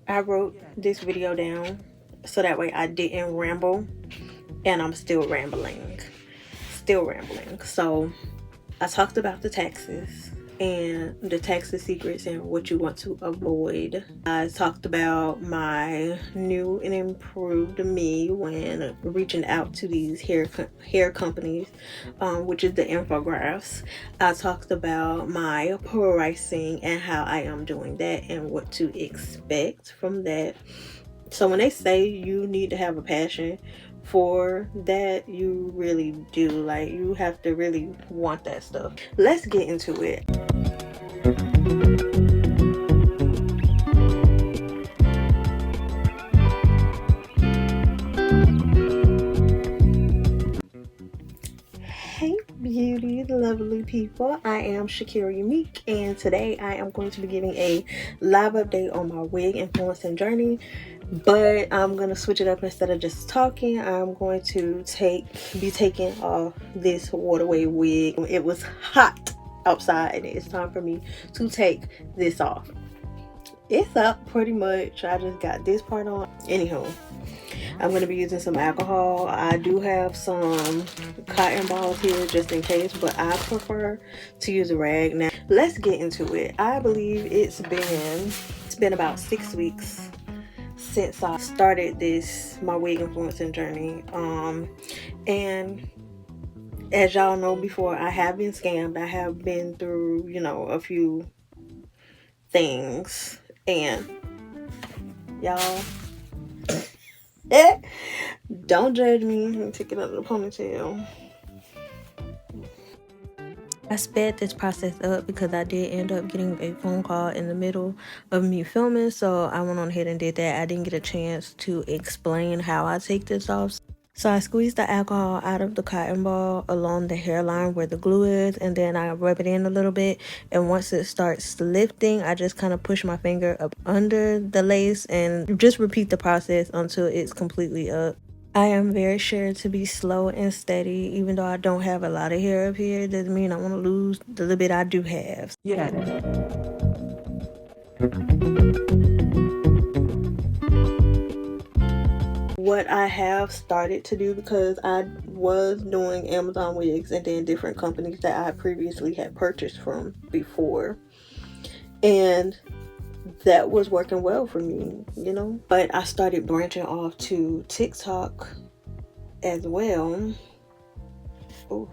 I wrote this video down so that way I didn't ramble, and I'm still rambling. So I talked about the taxes and the taxes secrets and what you want to avoid. I talked about my new and improved me when reaching out to these hair companies, which is the infographics. I talked about my pricing and how I am doing that and what to expect from that. So when they say you need to have a passion for that, you really do. Like, you have to really want that stuff. Let's get into it. Hey beauty lovely people, I am Shakira Unique, and today I am going to be giving a live update on my wig influencing journey. But I'm gonna switch it up. Instead of just talking, I'm going to be taking off this waterway wig. It was hot outside and it's time for me to take this off. It's up pretty much. I just got this part on. Anywho, I'm going to be using some alcohol. I do have some cotton balls here just in case, but I prefer to use a rag. Now let's get into it. I believe it's been about 6 weeks since I started my wig influencing journey. And as y'all know, before, I have been scammed. I have been through, a few things, and y'all don't judge me. Let me take it out of the ponytail. I sped this process up because I did end up getting a phone call in the middle of me filming, so I went on ahead and did that. I didn't get a chance to explain how I take this off. So I squeezed the alcohol out of the cotton ball along the hairline where the glue is, and then I rub it in a little bit, and once it starts lifting, I just kind of push my finger up under the lace and just repeat the process until it's completely up. I am very sure to be slow and steady. Even though I don't have a lot of hair up here, it doesn't mean I want to lose the little bit I do have. Yeah. What I have started to do, because I was doing Amazon wigs and then different companies that I previously had purchased from before, and that was working well for me, but I started branching off to TikTok as well. Ooh.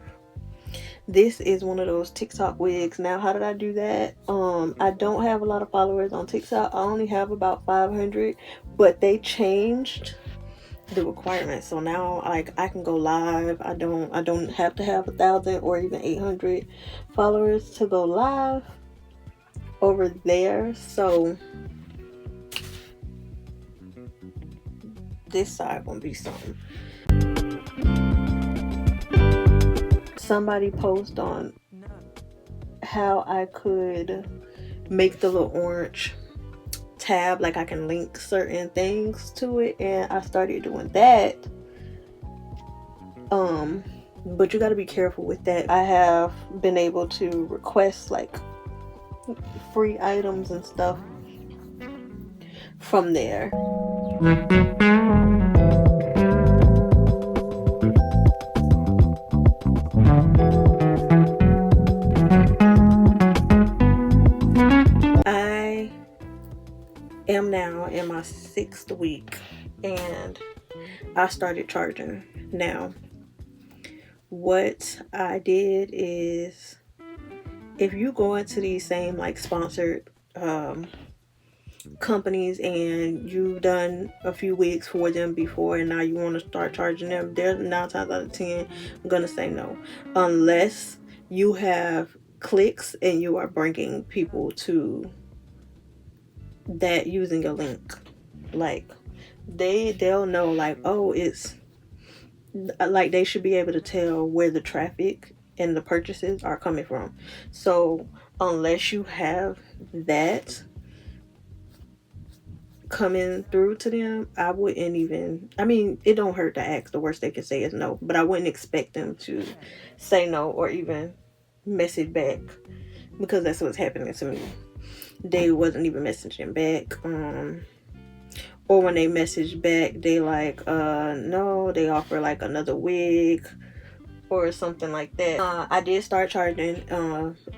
This is one of those TikTok wigs. Now, how did I do that? I don't have a lot of followers on TikTok. I only have about 500, but they changed the requirements, so now I can go live. I don't have to have 1,000 or even 800 followers to go live over there. So this side gonna be something. Somebody post on how I could make the little orange tab, like I can link certain things to it, and I started doing that. But you got to be careful with that. I have been able to request like free items and stuff from there. I am now in my 6th week and I started charging. Now, what I did is, if you go into these same like sponsored companies and you've done a few wigs for them before and now you want to start charging them, they're 9 times out of 10 gonna say no, unless you have clicks and you are bringing people to that using a link. Like they'll know, like, oh, it's like they should be able to tell where the traffic and the purchases are coming from. So unless you have that coming through to them, I wouldn't even, I mean, it don't hurt to ask. The worst they can say is no, but I wouldn't expect them to say no or even message back, because that's what's happening to me. They wasn't even messaging back. or when they message back, they like, no, they offer like another wig or something like that. I did start charging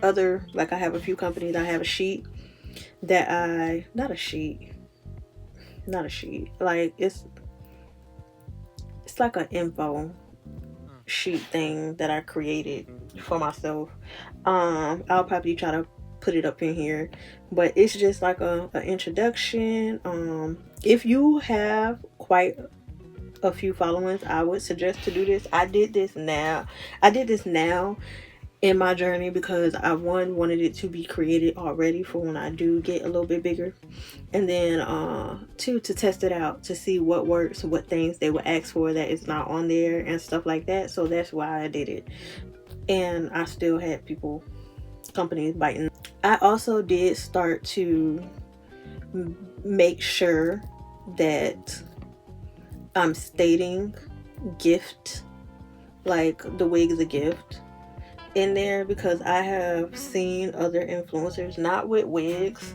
other, like I have a few companies. I have a sheet that not a sheet, like it's like an info sheet thing that I created for myself. I'll probably try to put it up in here, but it's just like a introduction. If you have quite a few followers, I would suggest to do this. I did this now in my journey because I wanted it to be created already for when I do get a little bit bigger, and then two, to test it out to see what works, what things they would ask for that is not on there and stuff like that. So that's why I did it, and I still had companies biting. I also did start to make sure that I'm stating gift, like the wig is a gift in there, because I have seen other influencers, not with wigs,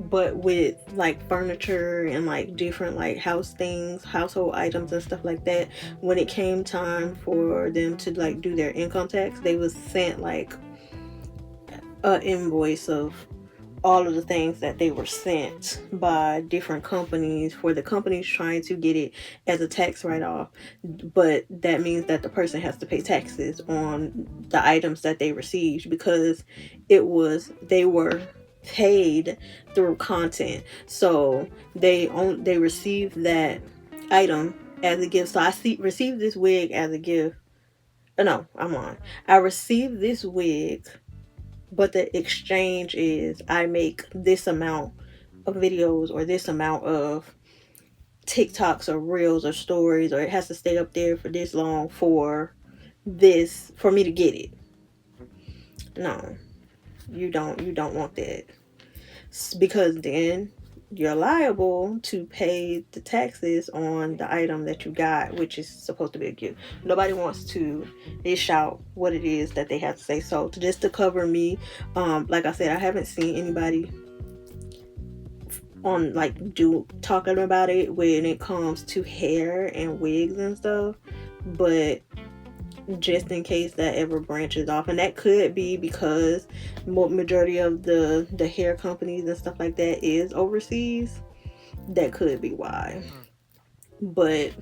but with like furniture and like different like house things, household items and stuff like that. When it came time for them to like do their income tax, they was sent like an invoice of all of the things that they were sent by different companies, for the companies trying to get it as a tax write-off, but that means that the person has to pay taxes on the items that they received, because they were paid through content. So they received that item as a gift. So I received this wig as a gift. No, I'm lying. I received this wig, but the exchange is I make this amount of videos or this amount of TikToks or reels or stories, or it has to stay up there for this long for me to get it. No, you don't want that, because then you're liable to pay the taxes on the item that you got, which is supposed to be a gift. Nobody wants to dish out what it is that they have to say. So just to cover me, like I said, I haven't seen anybody on like talking about it when it comes to hair and wigs and stuff, but just in case that ever branches off, and that could be because majority of the hair companies and stuff like that is overseas. That could be why. But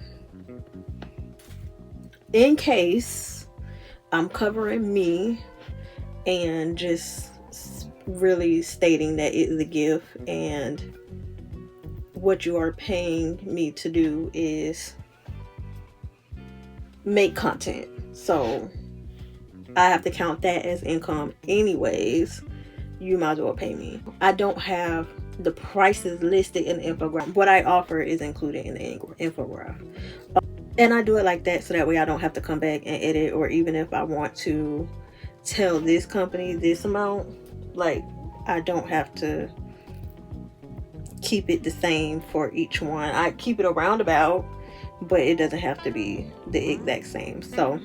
in case, I'm covering me and just really stating that it is a gift, and what you are paying me to do is make content. So I have to count that as income anyways. You might as well pay me. I don't have the prices listed in the infographic. What I offer is included in the infographic. And I do it like that so that way I don't have to come back and edit, or even if I want to tell this company this amount, like I don't have to keep it the same for each one. I keep it a roundabout, but it doesn't have to be the exact same. So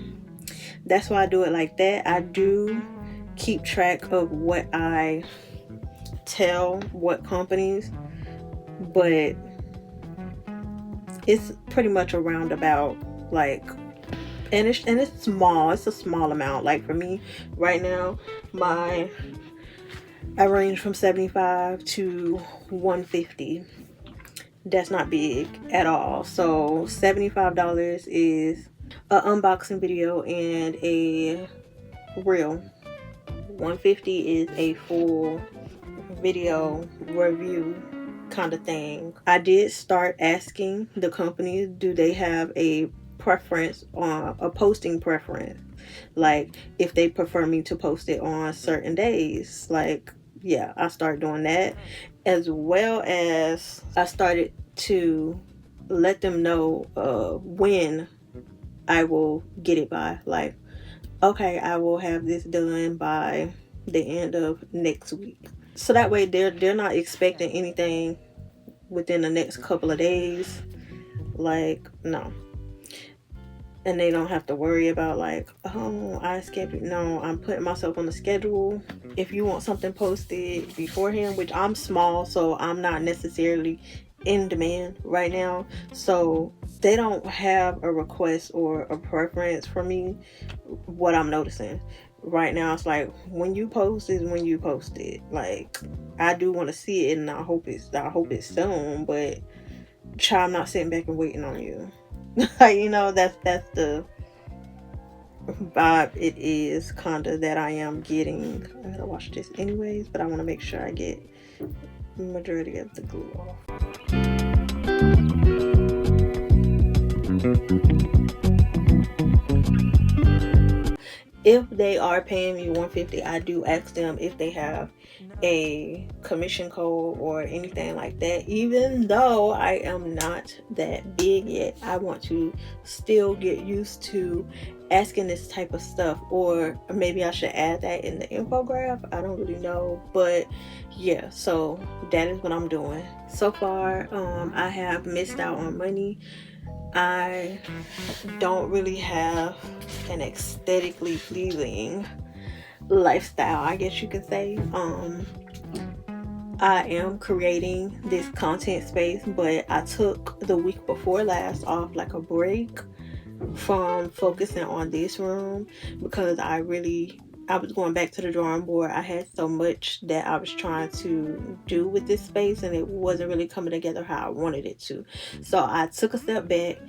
that's why I do it like that. I do keep track of what I tell what companies, but it's pretty much a roundabout, like, and it's small. It's a small amount. Like for me right now, I range from 75 to 150. That's not big at all. So $75 is an unboxing video and a reel. 150 is a full video review kind of thing. I did start asking the companies, do they have a preference on a posting preference, like if they prefer me to post it on certain days. Like, yeah, I started doing that, as well as I started to let them know when I will get it by. Like, okay, I will have this done by the end of next week. So that way they're not expecting anything within the next couple of days. Like, no. And they don't have to worry about like, oh, I skipped it. No, I'm putting myself on the schedule. If you want something posted beforehand, which I'm small, so I'm not necessarily in demand right now, so they don't have a request or a preference for me. What I'm noticing right now, it's like when you post is when you post it. Like, I do want to see it, and I hope it's soon, but child, I'm not sitting back and waiting on you. Like, that's the vibe it is kind of that I am getting. I gotta wash this anyways, but I want to make sure I get the majority of the glue off. If they are paying me $150, I do ask them if they have a commission code or anything like that. Even though I am not that big yet, I want to still get used to asking this type of stuff, or maybe I should add that in the infographic. I don't really know, but yeah, so that is what I'm doing so far. I have missed out on money. I don't really have an aesthetically pleasing lifestyle, I guess you could say. I am creating this content space, but I took the week before last off, like a break from focusing on this room, because I was going back to the drawing board. I had so much that I was trying to do with this space, and it wasn't really coming together how I wanted it to. So I took a step back,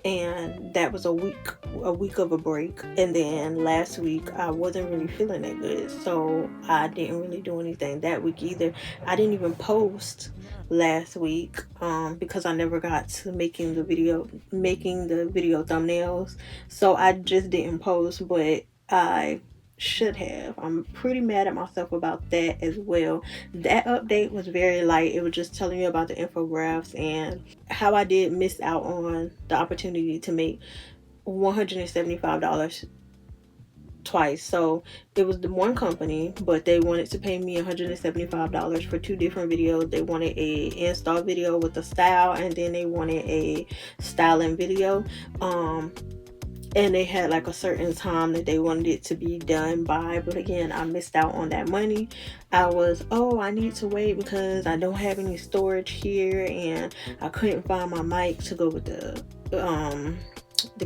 and that was a week of a break. And then last week I wasn't really feeling that good, so I didn't really do anything that week either. I didn't even post last week because I never got to making the video thumbnails, so I just didn't post, but I should have. I'm pretty mad at myself about that as well. That update was very light. It was just telling you about the infographics and how I did miss out on the opportunity to make $175 twice. So it was the one company, but they wanted to pay me $175 for two different videos. They wanted a install video with a style, and then they wanted a styling video. And they had like a certain time that they wanted it to be done by, but again, I missed out on that money. I need to wait because I don't have any storage here, and I couldn't find my mic to go with the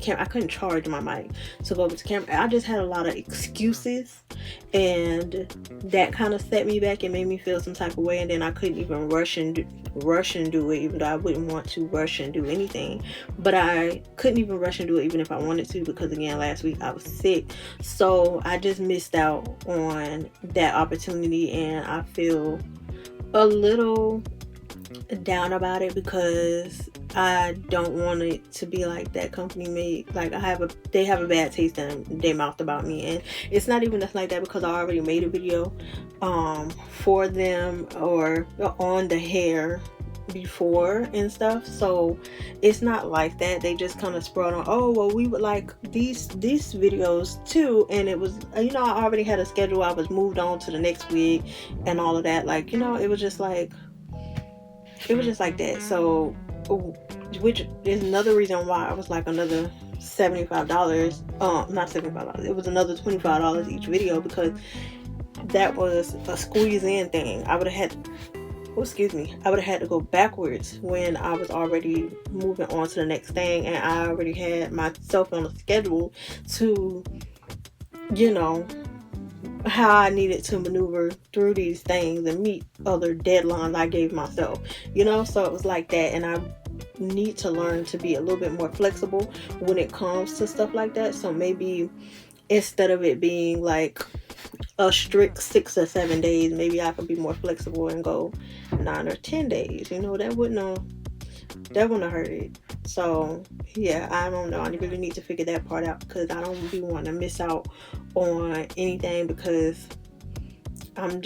camera. I couldn't charge my mic to go with the camera. I just had a lot of excuses, and that kind of set me back and made me feel some type of way. And then I couldn't even rush and do it, even though I wouldn't want to rush and do anything. But I couldn't even rush and do it even if I wanted to, because again, last week I was sick. So I just missed out on that opportunity, and I feel a little down about it because I don't want it to be like that company made, like they have a bad taste in their mouth about me. And it's not even just like that, because I already made a video for them or on the hair before and stuff, so it's not like that. They just kind of spread on, oh well, we would like these videos too. And it was, I already had a schedule. I was moved on to the next week and all of that, like, it was just like that. So, which is another reason why I was like another $75, not $75, it was another $25 each video, because that was a squeeze in thing. I would have had to go backwards when I was already moving on to the next thing, and I already had myself on a schedule to, how I needed to maneuver through these things and meet other deadlines I gave myself, so it was like that. And I need to learn to be a little bit more flexible when it comes to stuff like that. So maybe instead of it being like a strict 6 or 7 days, maybe I could be more flexible and go 9 or 10 days. That wouldn't have hurt it. So yeah, I don't know. I really need to figure that part out, because I don't really want to miss out on anything, because I'm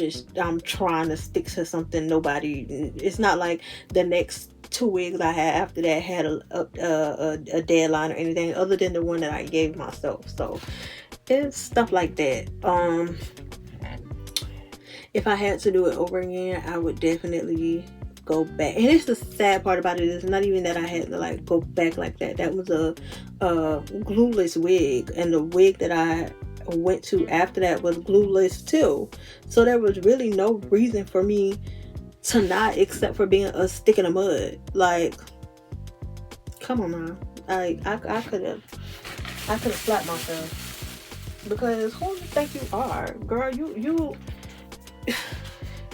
trying to stick to something. It's not like the next 2 wigs I had after that had a deadline or anything other than the one that I gave myself. So it's stuff like that. If I had to do it over again, I would definitely go back. And it's the sad part about it, is not even that I had to like go back like that. That was a glueless wig, and the wig that I went to after that was glueless too. So there was really no reason for me to not, except for being a stick in the mud. Like, come on now. I could have slapped myself, because who do you think you are, girl?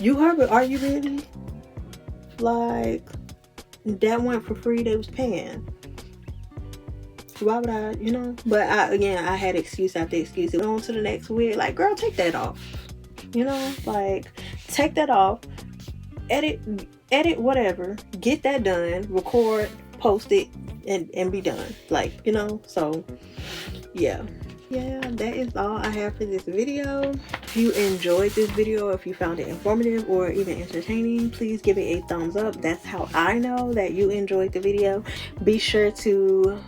You heard it. Are you really? Like, that went for free. They was paying. Why would I, you know? But I had excuse after excuse. It went on to the next wig. Like, girl, take that off. You know, like, take that off. Edit, whatever. Get that done. Record, post it, and be done. Like, you know. So, yeah. That is all I have for this video. If you enjoyed this video, if you found it informative or even entertaining, please give it a thumbs up. That's how I know that you enjoyed the video. Be sure to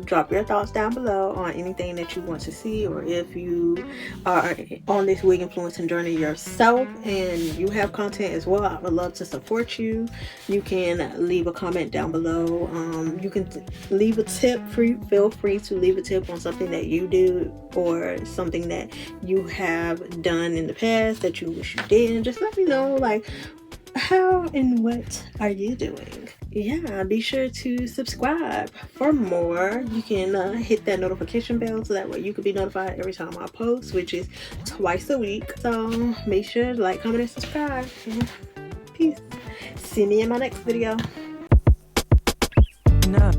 drop your thoughts down below on anything that you want to see, or if you are on this wig influencing journey yourself and you have content as well, I would love to support you. You can leave a comment down below. You can leave a tip. Feel free to leave a tip on something that you do or something that you have done in the past that you wish you didn't. Just let me know, like, how and what are you doing? Yeah, be sure to subscribe for more. You can hit that notification bell so that way you can be notified every time I post, which is twice a week. So make sure to like, comment, and subscribe. Yeah. Peace. See me in my next video. No.